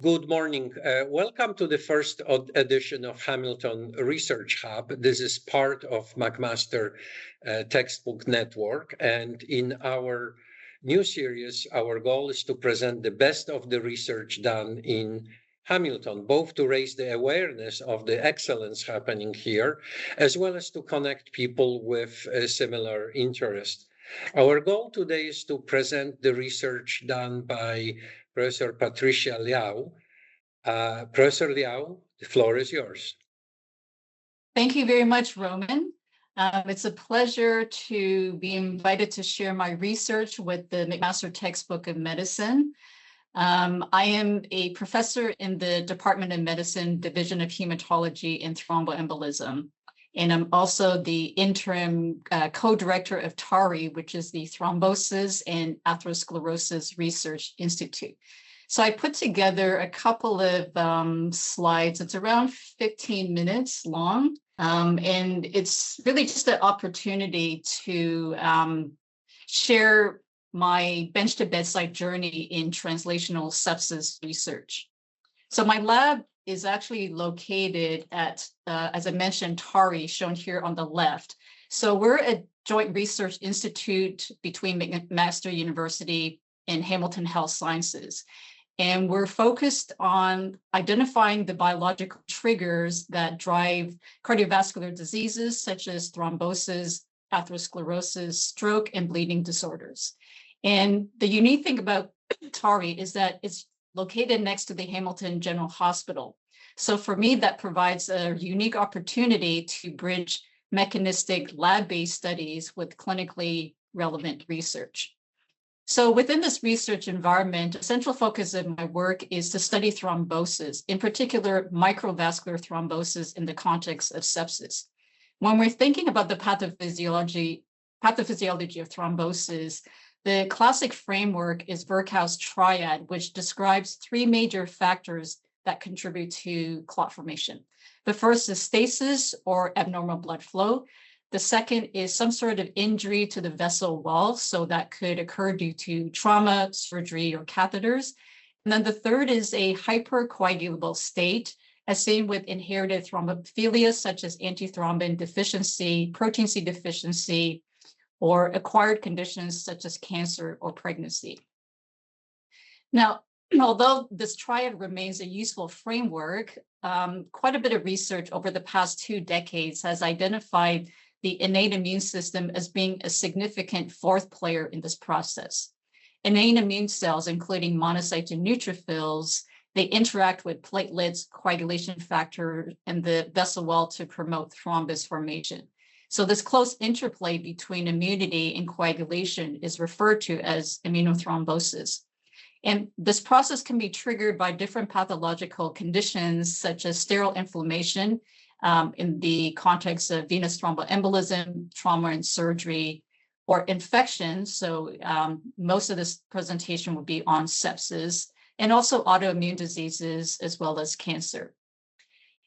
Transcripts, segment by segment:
Good morning. Welcome to the first edition of Hamilton Research Hub. This is part of McMaster Textbook Network. And in our new series, our goal is to present the best of the research done in Hamilton, both to raise the awareness of the excellence happening here, as well as to connect people with a similar interest. Our goal today is to present the research done by Professor Patricia Liaw. Professor Liaw, the floor is yours. Thank you very much, Roman. It's a pleasure to be invited to share my research with the McMaster Textbook of Medicine. I am a professor in the Department of Medicine, Division of Hematology and Thromboembolism. And I'm also the interim co-director of TARI, which is the Thrombosis and Atherosclerosis Research Institute. So I put together a couple of slides. It's around 15 minutes long. And it's really just an opportunity to share my bench-to-bedside journey in translational sepsis research. So my lab is actually located at, as I mentioned, TARI, shown here on the left. So we're a joint research institute between McMaster University and Hamilton Health Sciences. And we're focused on identifying the biological triggers that drive cardiovascular diseases such as thrombosis, atherosclerosis, stroke, and bleeding disorders. And the unique thing about TARI is that it's located next to the Hamilton General Hospital. So for me, that provides a unique opportunity to bridge mechanistic lab-based studies with clinically relevant research. So within this research environment, a central focus of my work is to study thrombosis, in particular microvascular thrombosis in the context of sepsis. When we're thinking about the pathophysiology of thrombosis, the classic framework is Virchow's triad, which describes three major factors that contribute to clot formation. The first is stasis or abnormal blood flow. The second is some sort of injury to the vessel wall, so that could occur due to trauma, surgery, or catheters. And then the third is a hypercoagulable state, as seen with inherited thrombophilia, such as antithrombin deficiency, protein C deficiency, or acquired conditions such as cancer or pregnancy. Now, although this triad remains a useful framework, quite a bit of research over the past 2 decades has identified the innate immune system as being a significant fourth player in this process. Innate immune cells, including monocytes and neutrophils, they interact with platelets, coagulation factor, and the vessel wall to promote thrombus formation. So this close interplay between immunity and coagulation is referred to as immunothrombosis. And this process can be triggered by different pathological conditions, such as sterile inflammation in the context of venous thromboembolism, trauma and surgery, or infection. So most of this presentation would be on sepsis, and also autoimmune diseases, as well as cancer.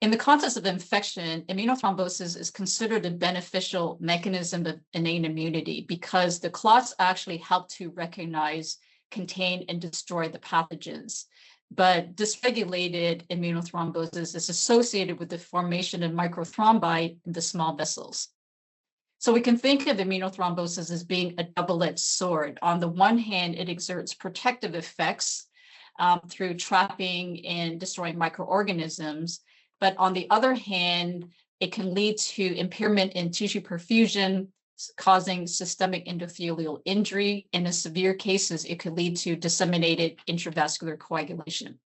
In the context of infection, immunothrombosis is considered a beneficial mechanism of innate immunity because the clots actually help to recognize, contain, and destroy the pathogens. But dysregulated immunothrombosis is associated with the formation of microthrombi in the small vessels. So we can think of immunothrombosis as being a double-edged sword. On the one hand, it exerts protective effects through trapping and destroying microorganisms. But on the other hand, it can lead to impairment in tissue perfusion, causing systemic endothelial injury. And in severe cases, it could lead to disseminated intravascular coagulation.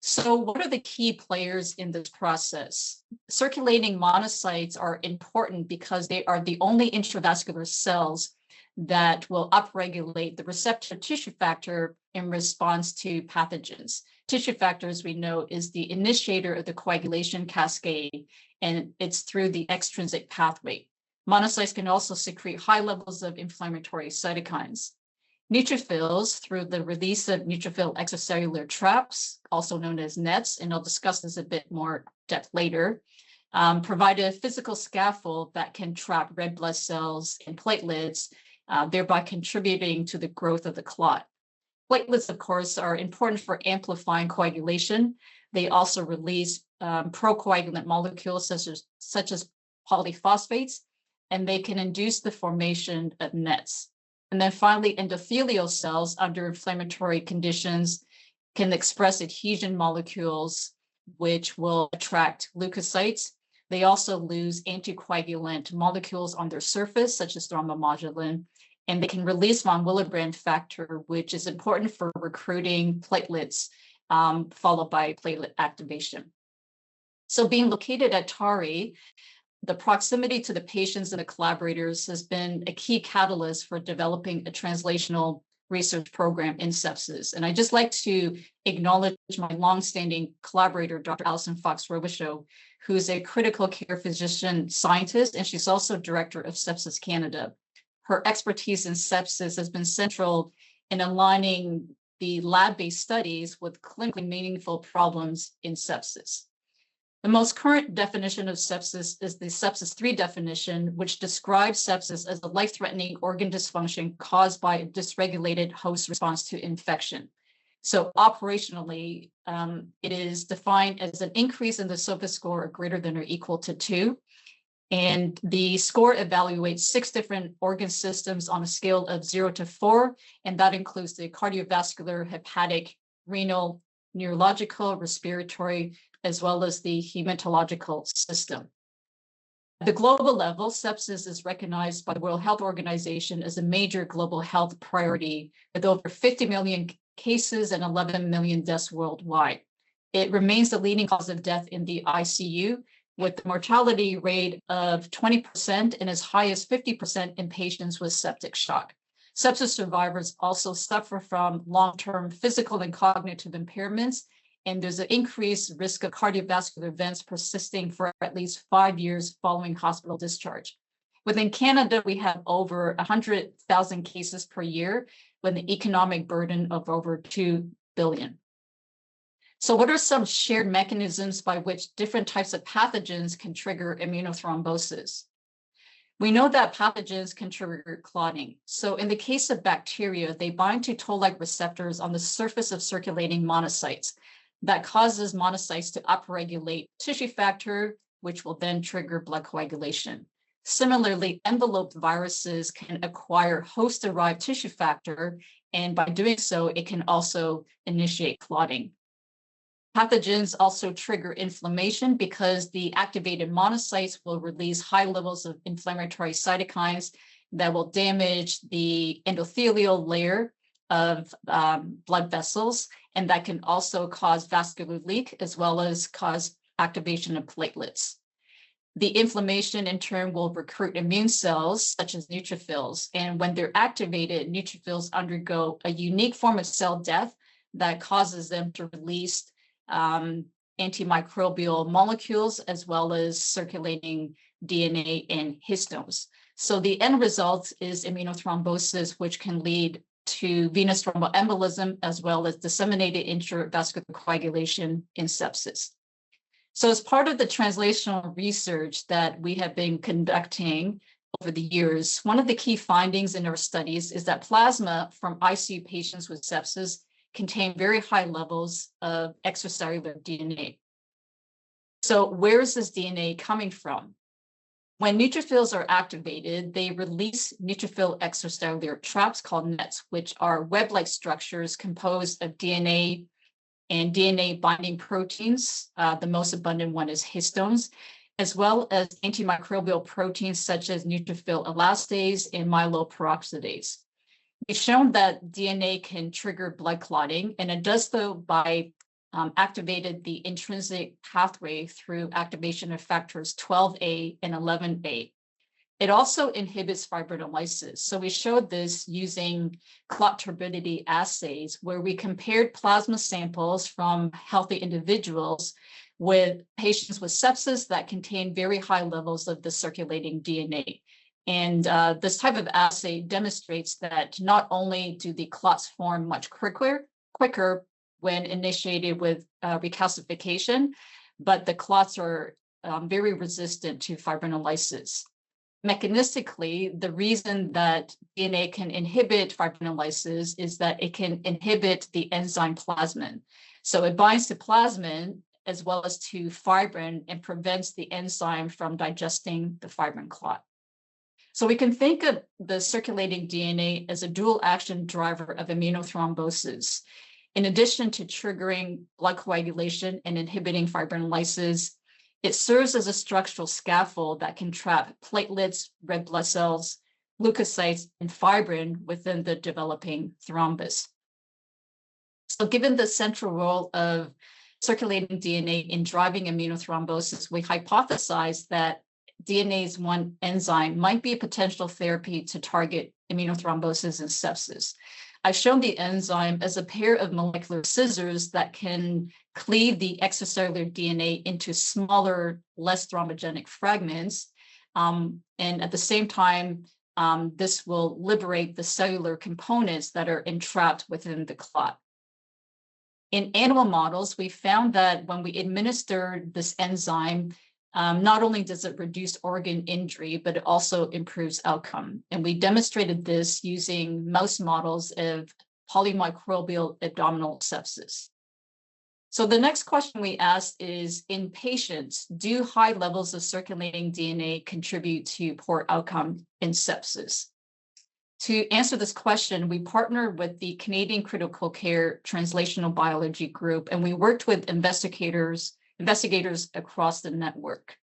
So what are the key players in this process? Circulating monocytes are important because they are the only intravascular cells that will upregulate the receptor tissue factor in response to pathogens. Tissue factor, as we know, is the initiator of the coagulation cascade, and it's through the extrinsic pathway. Monocytes can also secrete high levels of inflammatory cytokines. Neutrophils, through the release of neutrophil extracellular traps, also known as nets, and I'll discuss this a bit more depth later, provide a physical scaffold that can trap red blood cells and platelets, thereby contributing to the growth of the clot. Platelets, of course, are important for amplifying coagulation. They also release procoagulant molecules such as polyphosphates, and they can induce the formation of nets. And then finally, endothelial cells under inflammatory conditions can express adhesion molecules, which will attract leukocytes. They also lose anticoagulant molecules on their surface, such as thrombomodulin, and they can release von Willebrand factor, which is important for recruiting platelets, followed by platelet activation. So being located at TARI, the proximity to the patients and the collaborators has been a key catalyst for developing a translational research program in sepsis. And I'd just like to acknowledge my longstanding collaborator, Dr. Alison Fox-Robichaud, who's a critical care physician scientist, and she's also director of Sepsis Canada. Her expertise in sepsis has been central in aligning the lab-based studies with clinically meaningful problems in sepsis. The most current definition of sepsis is the sepsis 3 definition, which describes sepsis as a life-threatening organ dysfunction caused by a dysregulated host response to infection. So operationally, it is defined as an increase in the SOFA score greater than or equal to 2. And the score evaluates 6 different organ systems on a scale of 0 to 4, and that includes the cardiovascular, hepatic, renal, neurological, respiratory, as well as the hematological system. At the global level, sepsis is recognized by the World Health Organization as a major global health priority, with over 50 million cases and 11 million deaths worldwide. It remains the leading cause of death in the ICU, with the mortality rate of 20% and as high as 50% in patients with septic shock. Sepsis survivors also suffer from long-term physical and cognitive impairments, and there's an increased risk of cardiovascular events persisting for at least 5 years following hospital discharge. Within Canada, we have over 100,000 cases per year, with an economic burden of over $2 billion. So what are some shared mechanisms by which different types of pathogens can trigger immunothrombosis? We know that pathogens can trigger clotting. So in the case of bacteria, they bind to toll-like receptors on the surface of circulating monocytes. That causes monocytes to upregulate tissue factor, which will then trigger blood coagulation. Similarly, enveloped viruses can acquire host-derived tissue factor, and by doing so, it can also initiate clotting. Pathogens also trigger inflammation because the activated monocytes will release high levels of inflammatory cytokines that will damage the endothelial layer of blood vessels, and that can also cause vascular leak as well as cause activation of platelets. The inflammation in turn will recruit immune cells such as neutrophils, and when they're activated, neutrophils undergo a unique form of cell death that causes them to release antimicrobial molecules as well as circulating DNA and histones. So the end result is immunothrombosis, which can lead to venous thromboembolism as well as disseminated intravascular coagulation in sepsis. So as part of the translational research that we have been conducting over the years, one of the key findings in our studies is that plasma from ICU patients with sepsis contain very high levels of extracellular DNA. So where is this DNA coming from? When neutrophils are activated, they release neutrophil extracellular traps called nets, which are web-like structures composed of DNA and DNA binding proteins. The most abundant one is histones, as well as antimicrobial proteins such as neutrophil elastase and myeloperoxidase. We've shown that DNA can trigger blood clotting, and it does so by activated the intrinsic pathway through activation of factors 12A and 11A. It also inhibits fibrinolysis. So we showed this using clot turbidity assays, where we compared plasma samples from healthy individuals with patients with sepsis that contain very high levels of the circulating DNA. And this type of assay demonstrates that not only do the clots form much quicker when initiated with recalcification, but the clots are very resistant to fibrinolysis. mechanistically, the reason that DNA can inhibit fibrinolysis is that it can inhibit the enzyme plasmin. So it binds to plasmin as well as to fibrin and prevents the enzyme from digesting the fibrin clot. So we can think of the circulating DNA as a dual action driver of immunothrombosis. In addition to triggering blood coagulation and inhibiting fibrinolysis, it serves as a structural scaffold that can trap platelets, red blood cells, leukocytes, and fibrin within the developing thrombus. So given the central role of circulating DNA in driving immunothrombosis, we hypothesized that DNase I enzyme might be a potential therapy to target immunothrombosis and sepsis. I've shown the enzyme as a pair of molecular scissors that can cleave the extracellular DNA into smaller, less thrombogenic fragments. And at the same time, this will liberate the cellular components that are entrapped within the clot. In animal models, we found that when we administer this enzyme, not only does it reduce organ injury, but it also improves outcome. And we demonstrated this using mouse models of polymicrobial abdominal sepsis. So the next question we asked is, in patients, do high levels of circulating DNA contribute to poor outcome in sepsis? To answer this question, we partnered with the Canadian Critical Care Translational Biology Group, and we worked with investigators across the network.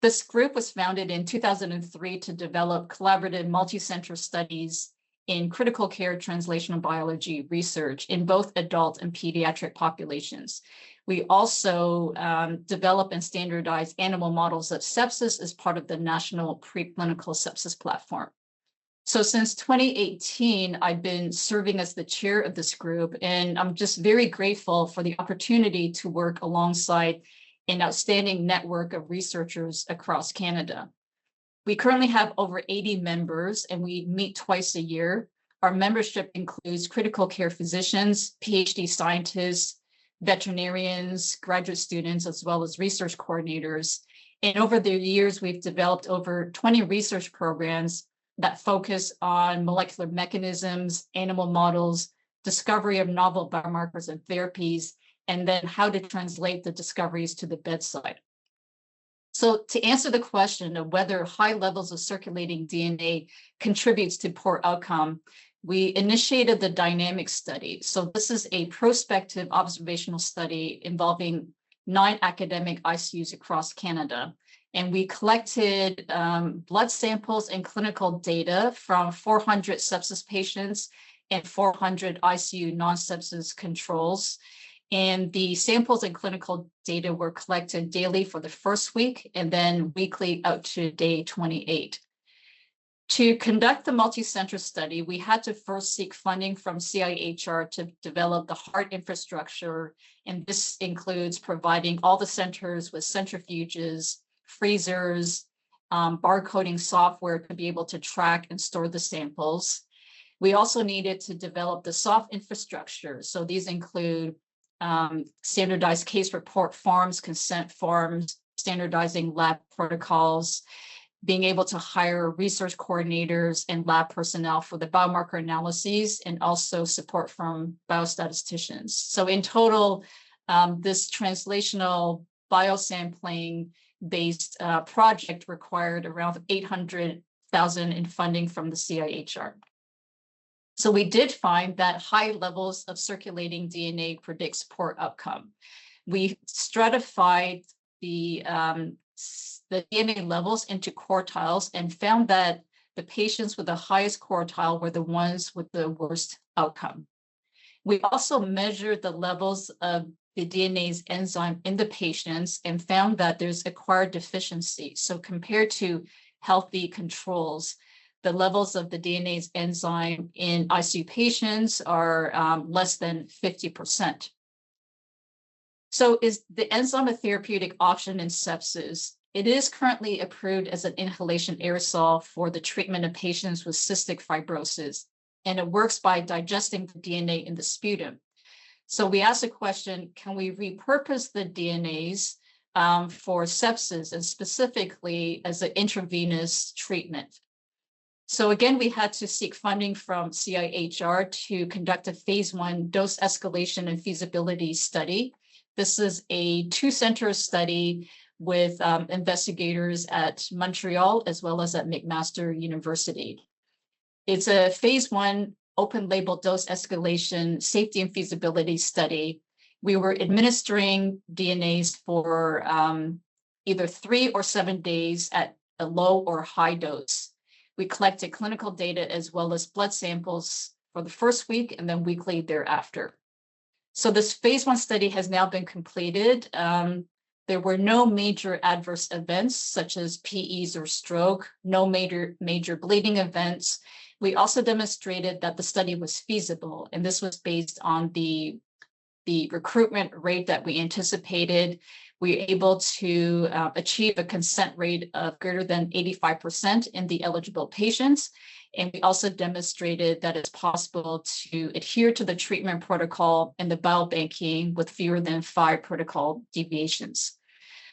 This group was founded in 2003 to develop collaborative multi-center studies in critical care translational biology research in both adult and pediatric populations. We also develop and standardize animal models of sepsis as part of the National Preclinical Sepsis Platform. So since 2018, I've been serving as the chair of this group, and I'm just very grateful for the opportunity to work alongside an outstanding network of researchers across Canada. We currently have over 80 members, and we meet twice a year. Our membership includes critical care physicians, PhD scientists, veterinarians, graduate students, as well as research coordinators. And over the years, we've developed over 20 research programs that focus on molecular mechanisms, animal models, discovery of novel biomarkers and therapies, and then how to translate the discoveries to the bedside. So to answer the question of whether high levels of circulating DNA contributes to poor outcome, we initiated the dynamic study. So this is a prospective observational study involving 9 academic ICUs across Canada. And we collected blood samples and clinical data from 400 sepsis patients and 400 ICU non-sepsis controls. And the samples and clinical data were collected daily for the first week and then weekly out to day 28. To conduct the multi-center study, we had to first seek funding from CIHR to develop the hard infrastructure. And this includes providing all the centers with centrifuges, freezers, barcoding software to be able to track and store the samples. We also needed to develop the soft infrastructure. So these include standardized case report forms, consent forms, standardizing lab protocols, being able to hire research coordinators and lab personnel for the biomarker analyses, and also support from biostatisticians. So in total, this translational biosampling based project required around $800,000 in funding from the CIHR. So we did find that high levels of circulating DNA predicts poor outcome. We stratified the DNA levels into quartiles and found that the patients with the highest quartile were the ones with the worst outcome. We also measured the levels of the DNase enzyme in the patients and found that there's acquired deficiency. So compared to healthy controls, the levels of the DNase enzyme in ICU patients are less than 50%. So is the enzyme a therapeutic option in sepsis? It is currently approved as an inhalation aerosol for the treatment of patients with cystic fibrosis, and it works by digesting the DNA in the sputum. So we asked the question, can we repurpose the DNase for sepsis, and specifically as an intravenous treatment. So again, we had to seek funding from CIHR to conduct a phase 1 dose escalation and feasibility study. This is a 2-center study with investigators at Montreal as well as at McMaster University. It's a phase 1 open label dose escalation safety and feasibility study. We were administering DNase for either 3 or 7 days at a low or high dose. We collected clinical data as well as blood samples for the first week and then weekly thereafter. So this phase 1 study has now been completed. There were no major adverse events such as PEs or stroke, no major bleeding events. We also demonstrated that the study was feasible, and this was based on the recruitment rate that we anticipated. We were able to achieve a consent rate of greater than 85% in the eligible patients. And we also demonstrated that it's possible to adhere to the treatment protocol and the biobanking with fewer than 5 protocol deviations.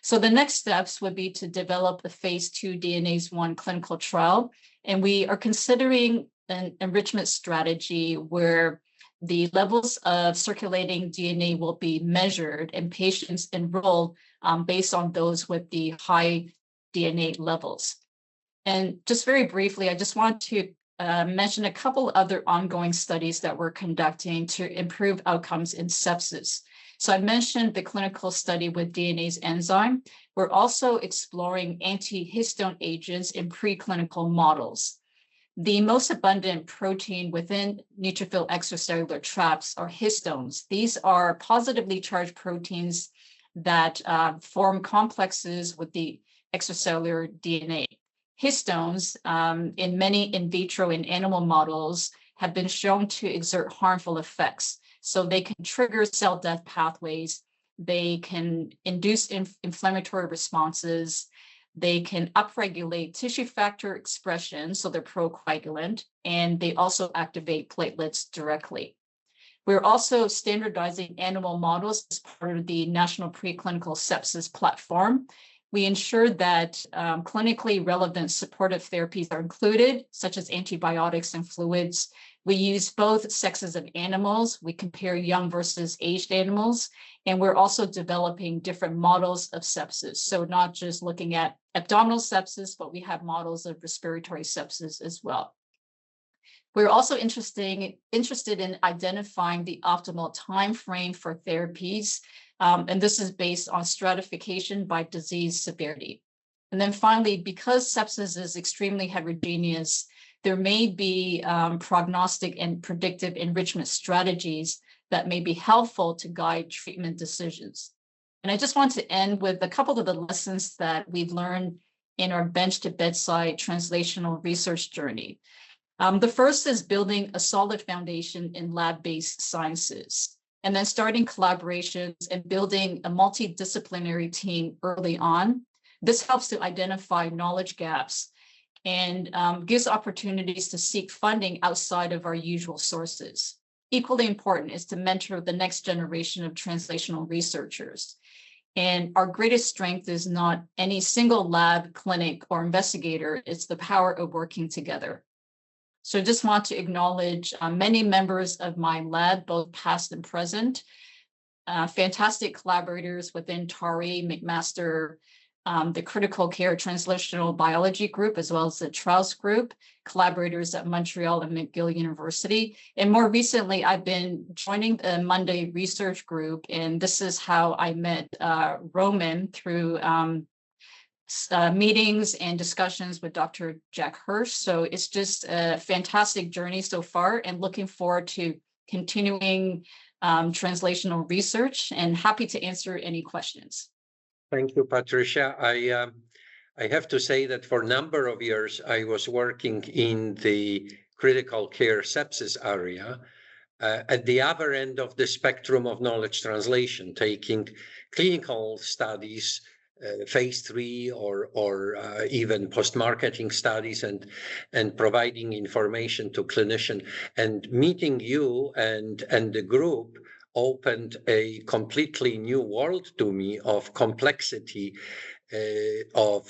So the next steps would be to develop a phase 2 DNase I clinical trial. And we are considering an enrichment strategy where the levels of circulating DNA will be measured and patients enrolled based on those with the high DNA levels. And just very briefly, I just want to mention a couple other ongoing studies that we're conducting to improve outcomes in sepsis. So I mentioned the clinical study with DNase enzyme. We're also exploring antihistone agents in preclinical models. The most abundant protein within neutrophil extracellular traps are histones. These are positively charged proteins that form complexes with the extracellular DNA. Histones, in many in vitro and animal models, have been shown to exert harmful effects. So they can trigger cell death pathways, they can induce inflammatory responses, they can upregulate tissue factor expression, so they're procoagulant, and they also activate platelets directly. We're also standardizing animal models as part of the National Preclinical Sepsis Platform. We ensure that clinically relevant supportive therapies are included, such as antibiotics and fluids. We use both sexes of animals. We compare young versus aged animals. And we're also developing different models of sepsis. So not just looking at abdominal sepsis, but we have models of respiratory sepsis as well. We're also interested in identifying the optimal time frame for therapies. And this is based on stratification by disease severity. And then finally, because sepsis is extremely heterogeneous, there may be prognostic and predictive enrichment strategies that may be helpful to guide treatment decisions. And I just want to end with a couple of the lessons that we've learned in our bench-to-bedside translational research journey. The first is building a solid foundation in lab-based sciences, and then starting collaborations and building a multidisciplinary team early on. This helps to identify knowledge gaps and gives opportunities to seek funding outside of our usual sources. Equally important is to mentor the next generation of translational researchers. And our greatest strength is not any single lab, clinic, or investigator, it's the power of working together. So I just want to acknowledge many members of my lab, both past and present, fantastic collaborators within TARI, McMaster, the Critical Care Translational Biology Group, as well as the Trials Group, collaborators at Montreal and McGill University. And more recently, I've been joining the Monday Research Group, and this is how I met Roman through meetings and discussions with Dr. Jack Hirsch. So it's just a fantastic journey so far, and looking forward to continuing translational research, and happy to answer any questions. Thank you, Patricia. I have to say that for a number of years, I was working in the critical care sepsis area at the other end of the spectrum of knowledge translation, taking clinical studies, phase 3 or even post-marketing studies, and providing information to clinicians. And meeting you and the group opened a completely new world to me of complexity of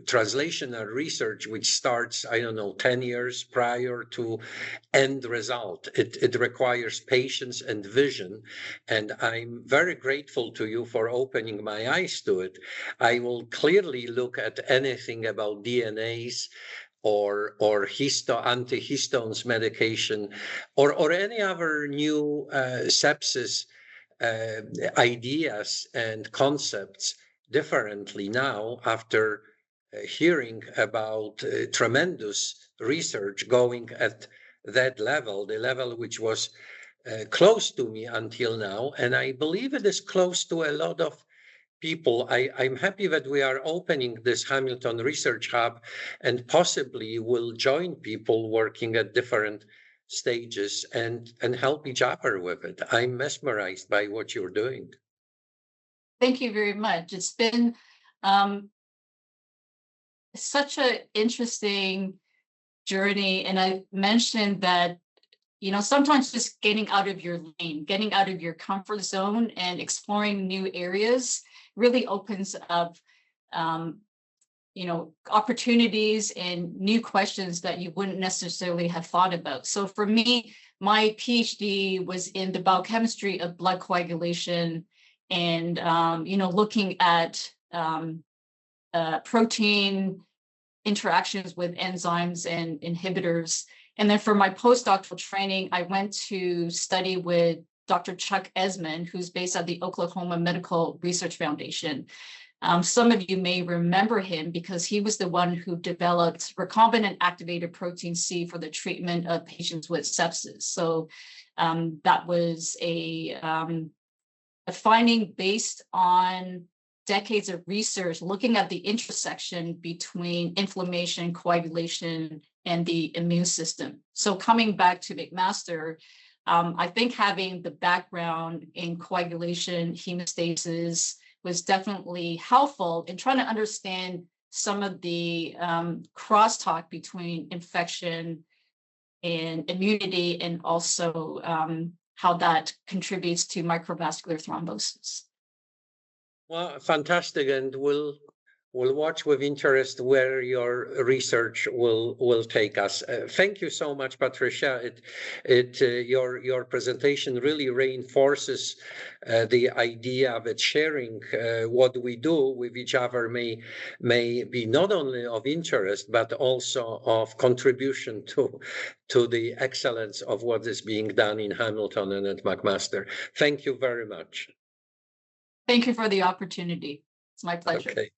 translational research, which starts, I don't know, 10 years prior to end result. It requires patience and vision, and I'm very grateful to you for opening my eyes to it. I will clearly look at anything about DNase or antihistones medication, or any other new sepsis ideas and concepts differently now after hearing about tremendous research going at that level, the level which was close to me until now. And I believe it is close to a lot of people. I'm happy that we are opening this Hamilton Research Hub and possibly will join people working at different stages and help each other with it. I'm mesmerized by what you're doing. Thank you very much. It's been such an interesting journey. And I mentioned that, sometimes just getting out of your lane, getting out of your comfort zone and exploring new areas really opens up, opportunities and new questions that you wouldn't necessarily have thought about. So for me, my PhD was in the biochemistry of blood coagulation and, looking at protein interactions with enzymes and inhibitors. And then for my postdoctoral training, I went to study with Dr. Chuck Esmond, who's based at the Oklahoma Medical Research Foundation. Some of you may remember him because he was the one who developed recombinant activated protein C for the treatment of patients with sepsis. So that was a finding based on decades of research looking at the intersection between inflammation, coagulation, and the immune system. So coming back to McMaster, I think having the background in coagulation, hemostasis was definitely helpful in trying to understand some of the crosstalk between infection and immunity, and also how that contributes to microvascular thrombosis. Well, fantastic, and we'll watch with interest where your research will take us. Thank you so much, Patricia. Your presentation really reinforces the idea that sharing what we do with each other may be not only of interest but also of contribution to the excellence of what is being done in Hamilton and at McMaster. Thank you very much. Thank you for the opportunity. It's my pleasure. Okay.